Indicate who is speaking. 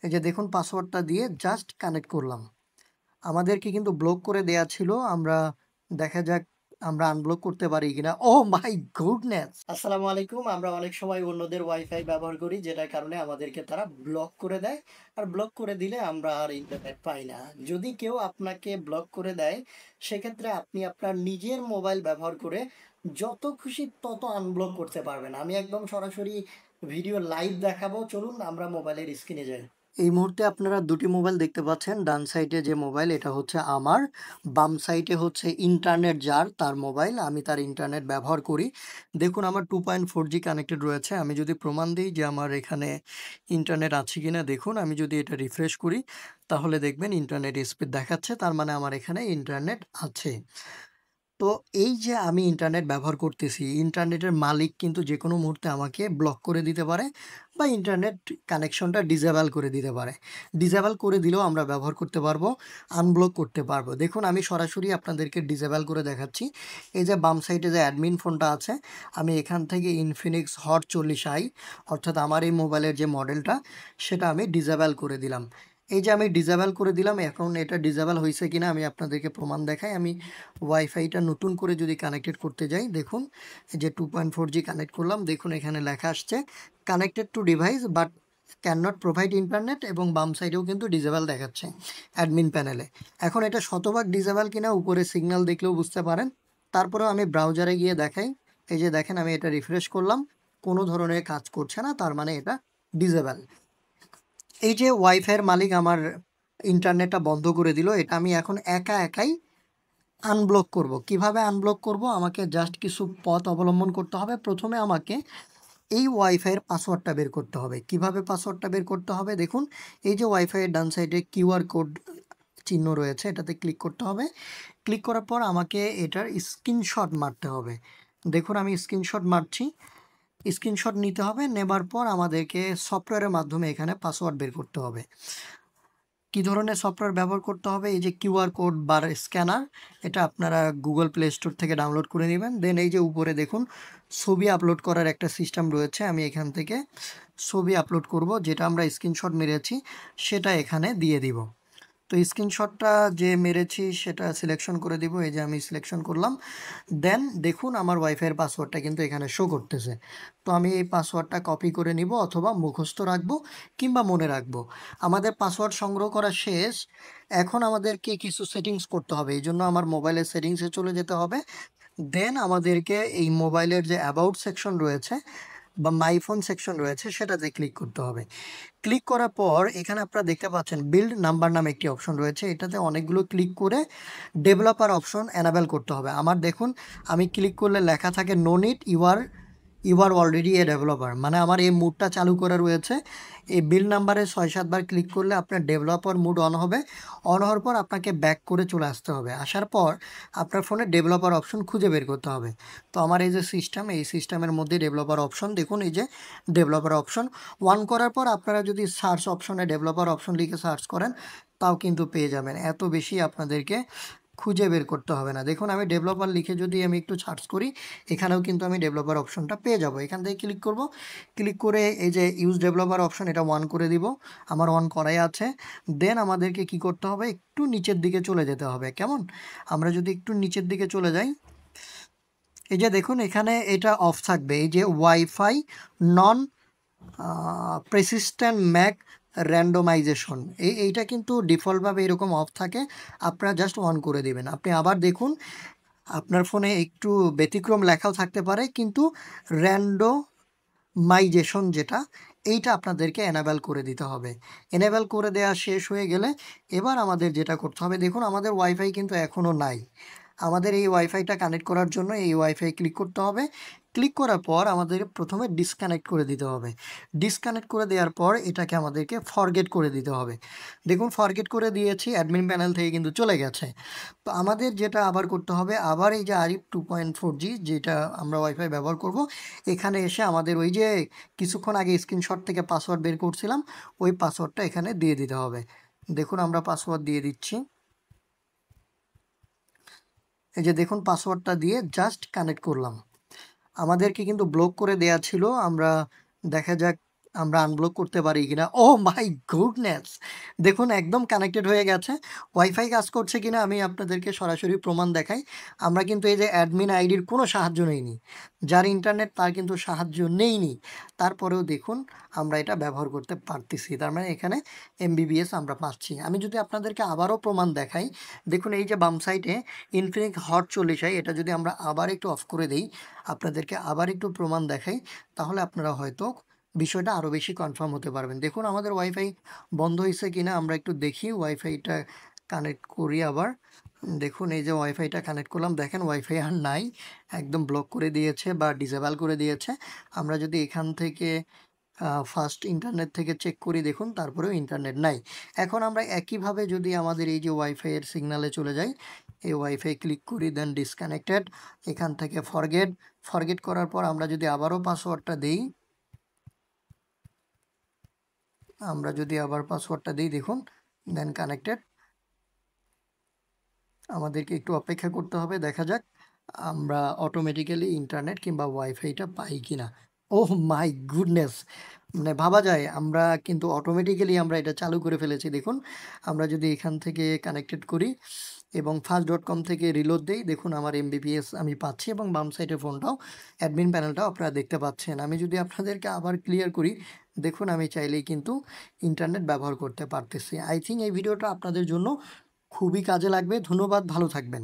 Speaker 1: এই যে দেখুন পাসওয়ার্ডটা দিয়ে জাস্ট কানেক্ট করলাম। আমাদেরকে কিন্তু ব্লক করে দেয়া ছিল। আমরা দেখা যাক আমরা আনব্লক করতে পারি কিনা। ওহ মাই গুডনেস! আসসালামু আলাইকুম। আমরা অনেক সময় অন্যদের ওয়াইফাই ব্যবহার করি যেটার কারণে আমাদেরকে তারা ব্লক করে দেয়। আর ব্লক করে দিলে আমরা আর ইন্টারনেট পাই না। যদি কেউ আপনাকে ব্লক করে দেয়, সেক্ষেত্রে আপনি আপনার নিজের মোবাইল ব্যবহার করে যত খুশি তত আনব্লক করতে পারবেন। আমি একদম সরাসরি ভিডিও লাইভ দেখাবো। চলুন আমরা মোবাইলের স্ক্রিনে যাই। এই মুহূর্তে আপনারা দুটি মোবাইল দেখতে পাচ্ছেন। ডান সাইডে যে মোবাইল এটা হচ্ছে আমার, বাম সাইডে হচ্ছে ইন্টারনেট যার তার মোবাইল। আমি তার ইন্টারনেট ব্যবহার করি। দেখুন আমার 2.4G কানেক্টেড রয়েছে। আমি যদি প্রমাণ দিই যে আমার এখানে ইন্টারনেট আছে কিনা দেখুন, আমি যদি এটা রিফ্রেশ করি তাহলে দেখবেন ইন্টারনেট স্পিড দেখাচ্ছে। তার মানে আমার এখানে ইন্টারনেট আছে। তো এই যে আমি ইন্টারনেট ব্যবহার করতেছি, ইন্টারনেটের মালিক কিন্তু যেকোনো মুহূর্তে আমাকে ব্লক করে দিতে পারে বা ইন্টারনেট কানেকশনটা ডিসেবল করে দিতে পারে। ডিসেবল করে দিলেও আমরা ব্যবহার করতে পারবো, আনব্লক করতে পারবো। দেখুন আমি সরাসরি আপনাদেরকে ডিসেবল করে দেখাচ্ছি। এই যে বাম সাইডে যে অ্যাডমিন ফোনটা আছে, আমি এখান থেকে ইনফিনিক্স হট 40i অর্থাৎ আমার এই মোবাইলের যে মডেলটা সেটা আমি ডিসেবল করে দিলাম। এই যে আমি ডিসেবল করে দিলাম, এখন এটা ডিসেবল হয়েছে কিনা আমি আপনাদেরকে প্রমাণ দেখাই। আমি ওয়াইফাইটা নতুন করে যদি কানেক্টেড করতে যাই, দেখুন যে 2.4G কানেক্ট করলাম। দেখুন এখানে লেখা আসছে connected to device but can not provide internet, এবং বাম সাইডেও কিন্তু ডিসেবল দেখাচ্ছে অ্যাডমিন প্যানেলে। এখন এটা শতভাগ ডিসেবল কিনা উপরে সিগন্যাল দেখলেও বুঝতে পারেন। তারপরেও আমি ব্রাউজারে গিয়ে দেখাই। এই যে দেখেন আমি এটা রিফ্রেশ করলাম, কোনো ধরনের কাজ করছে না, তার মানে এটা ডিসেবল। এই যে ওয়াইফাইয়ের মালিক আমার ইন্টারনেটটা বন্ধ করে দিল, এটা আমি এখন একাই আনব্লক করব। কিভাবে আনব্লক করব? আমাকে জাস্ট কিছু পথ অবলম্বন করতে হবে। প্রথমে আমাকে এই ওয়াইফাইয়ের পাসওয়ার্ডটা বের করতে হবে। কিভাবে পাসওয়ার্ডটা বের করতে হবে? দেখুন এই যে ওয়াইফাইয়ের ডান সাইডে কিউআর কোড চিহ্ন রয়েছে, এটাতে ক্লিক করতে হবে। ক্লিক করার পর আমাকে এটার স্ক্রিনশট মারতে হবে। দেখুন আমি স্ক্রিনশট মারছি। স্ক্রিনশট নিতে হবে, নেবার পর আমাদেরকে সফটওয়্যারের মাধ্যমে এখানে পাসওয়ার্ড বের করতে হবে। কি ধরনের সফটওয়্যার ব্যবহার করতে হবে? এই যে কিউআর কোড বা স্ক্যানার, এটা আপনারা গুগল প্লে স্টোর থেকে ডাউনলোড করে নেবেন। দেন এই যে উপরে দেখুন ছবি আপলোড করার একটা সিস্টেম রয়েছে। আমি এখান থেকে ছবি আপলোড করব, যেটা আমরা স্ক্রিনশট মেরেছি সেটা এখানে দিয়ে দিব। তো স্ক্রিনশটটা যে মেরেছি সেটা সিলেকশন করে দিব। এই যে আমি সিলেকশন করলাম। দেন দেখুন আমার ওয়াইফাইয়ের পাসওয়ার্ডটা কিন্তু এখানে শো করতেছে। তো আমি এই পাসওয়ার্ডটা কপি করে নিব অথবা মুখস্থ রাখবো কিংবা মনে রাখবো। আমাদের পাসওয়ার্ড সংগ্রহ করা শেষ। এখন আমাদেরকে কিছু সেটিংস করতে হবে। এই জন্য আমার মোবাইলের সেটিংসে চলে যেতে হবে। দেন আমাদেরকে এই মোবাইলের যে অ্যাবাউট সেকশন রয়েছে বা মাই ফোন সেকশন রয়েছে সেটাতে ক্লিক করতে হবে। ক্লিক করার পর এখানে আপনারা দেখতে পাচ্ছেন বিল্ড নাম্বার নামে একটি অপশন রয়েছে। এটাতে অনেকগুলো ক্লিক করে ডেভেলপার অপশন এনাবেল করতে হবে। আমার দেখুন আমি ক্লিক করলে লেখা থাকে no need, you are already a developer. মানে আমার এই মুডটা চালু করা রয়েছে। এই বিল নাম্বারে 6-7 বার ক্লিক করলে আপনার ডেভেলপার মুড অন হবে। অন হওয়ার পর আপনাকে ব্যাক করে চলে আসতে হবে। আসার পর আপনার ফোনে ডেভেলপার অপশন খুঁজে বের করতে হবে। তো আমার এই যে সিস্টেম, এই সিস্টেমের মধ্যে ডেভেলপার অপশন দেখুন, এই যে ডেভেলপার অপশন অন করার পর আপনারা যদি সার্চ অপশনে ডেভেলপার অপশন লিখে সার্চ করেন তাও কিন্তু পেয়ে যাবেন। এত বেশি আপনাদেরকে খুঁজে বের করতে হবে না। দেখুন আমি ডেভেলপার লিখে যদি আমি একটু সার্চ করি, এখানেও কিন্তু আমি ডেভেলপার অপশনটা পেয়ে যাব। এখান থেকে ক্লিক করব। ক্লিক করে এই যে ইউজ ডেভেলপার অপশন এটা অন করে দিব। আমার অন করাই আছে। দেন আমাদেরকে কি করতে হবে? একটু নিচের দিকে চলে যেতে হবে। কেমন? আমরা যদি একটু নিচের দিকে চলে যাই, এই যে দেখুন এখানে এটা অফ থাকবে। এই যে ওয়াইফাই নন প্রেসিস্ট্যান্ট ম্যাক র্যান্ডমাইজেশন, এইটা কিন্তু ডিফল্টভাবে এরকম অফ থাকে। আপনারা জাস্ট অন করে দিবেন। আপনি আবার দেখুন আপনার ফোনে একটু ব্যতিক্রম লেখাও থাকতে পারে, কিন্তু র্যান্ডমাইজেশন যেটা, এইটা আপনাদেরকে এনাবেল করে দিতে হবে। এনাবেল করে দেওয়া শেষ হয়ে গেলে এবার আমাদের যেটা করতে হবে, দেখুন আমাদের ওয়াইফাই কিন্তু এখনও নাই। আমাদের এই ওয়াইফাইটা কানেক্ট করার জন্য এই ওয়াইফাই ক্লিক করতে হবে। ক্লিক করার পর আমাদের প্রথমে ডিসকানেক্ট করে দিতে হবে। ডিসকানেক্ট করে দেওয়ার পর এটাকে আমাদেরকে ফরগেট করে দিতে হবে। দেখুন ফরগেট করে দিয়েছি, অ্যাডমিন প্যানেল থেকে কিন্তু চলে গেছে। তো আমাদের যেটা আবার করতে হবে, আবার এই যে আরিফ 2.4G যেটা আমরা ওয়াইফাই ব্যবহার করব, এখানে এসে আমাদের ওই যে কিছুক্ষণ আগে স্ক্রিনশট থেকে পাসওয়ার্ড বের করছিলাম, ওই পাসওয়ার্ডটা এখানে দিয়ে দিতে হবে। দেখুন আমরা পাসওয়ার্ড দিয়ে দিচ্ছি। এই যে দেখুন পাসওয়ার্ডটা দিয়ে জাস্ট কানেক্ট করলাম। আমাদেরকে কিন্তু ব্লক করে দেয়া ছিল। আমরা দেখা যাক আমরা আনব্লক করতে পারি কিনা। ও মাই গুডনেস! দেখুন একদম কানেক্টেড হয়ে গেছে। ওয়াইফাই কাজ করছে কিনা আমি আপনাদেরকে সরাসরি প্রমাণ দেখাই। আমরা কিন্তু এই যে অ্যাডমিন আইডির কোনো সাহায্য নেইনি। যার ইন্টারনেট তার কিন্তু সাহায্য নেইনি। তারপরেও দেখুন আমরা এটা ব্যবহার করতে পারতেছি। তার মানে এখানে এমবিবিএস আমরা পাচ্ছি। আমি যদি আপনাদেরকে আবারও প্রমাণ দেখাই, দেখুন এই যে বাম সাইডে ইনফিনিক্স হট 40i এটা যদি আমরা আবার একটু অফ করে দেই, আপনাদেরকে আবার একটু প্রমাণ দেখাই, তাহলে আপনারা হয়তো বিষয়টা আরও বেশি কনফার্ম হতে পারবেন। দেখুন আমাদের ওয়াইফাই বন্ধ হয়েছে কিনা আমরা একটু দেখি। ওয়াইফাইটা কানেক্ট করি আবার। দেখুন এই যে ওয়াইফাইটা কানেক্ট করলাম, দেখেন ওয়াইফাই আর নাই, একদম ব্লক করে দিয়েছে বা ডিসেবল করে দিয়েছে। আমরা যদি এখান থেকে ফার্স্ট ইন্টারনেট থেকে চেক করি, দেখুন তারপরেও ইন্টারনেট নাই। এখন আমরা একইভাবে যদি আমাদের এই যে ওয়াইফাইয়ের সিগনালে চলে যাই, এই ওয়াইফাই ক্লিক করি, দেন ডিসকানেক্টেড, এখান থেকে ফরগেট করার পর আমরা যদি আবারও পাসওয়ার্ডটা দিই, পাসওয়ার্ডটা দিই, দেখুন দেন কানেক্টেড। আমাদেরকে একটু অপেক্ষা করতে হবে, দেখা যাক আমরা অটোমেটিক্যালি ইন্টারনেট কিংবা ওয়াইফাইটা পাই কিনা। ওহ মাই গুডনেস! মানে ভাবা যায় আমরা কিন্তু অটোমেটিক্যালি আমরা এটা চালু করে ফেলেছি। দেখুন আমরা যদি এখান থেকে কানেক্টেড করি এবং ফাস্ট.কম থেকে রিলোড দেই, দেখুন আমার এমবিপিএস আমি পাচ্ছি এবং বাম সাইডের ফোনটাও, অ্যাডমিন প্যানেলটাও আপনারা দেখতে পাচ্ছেন। আমি যদি আপনাদেরকে আবার ক্লিয়ার করি, দেখুন আমি চাইলেই কিন্তু ইন্টারনেট ব্যবহার করতে পারতেছি। আই থিঙ্ক এই ভিডিওটা আপনাদের জন্য খুবই কাজে লাগবে। ধন্যবাদ, ভালো থাকবেন।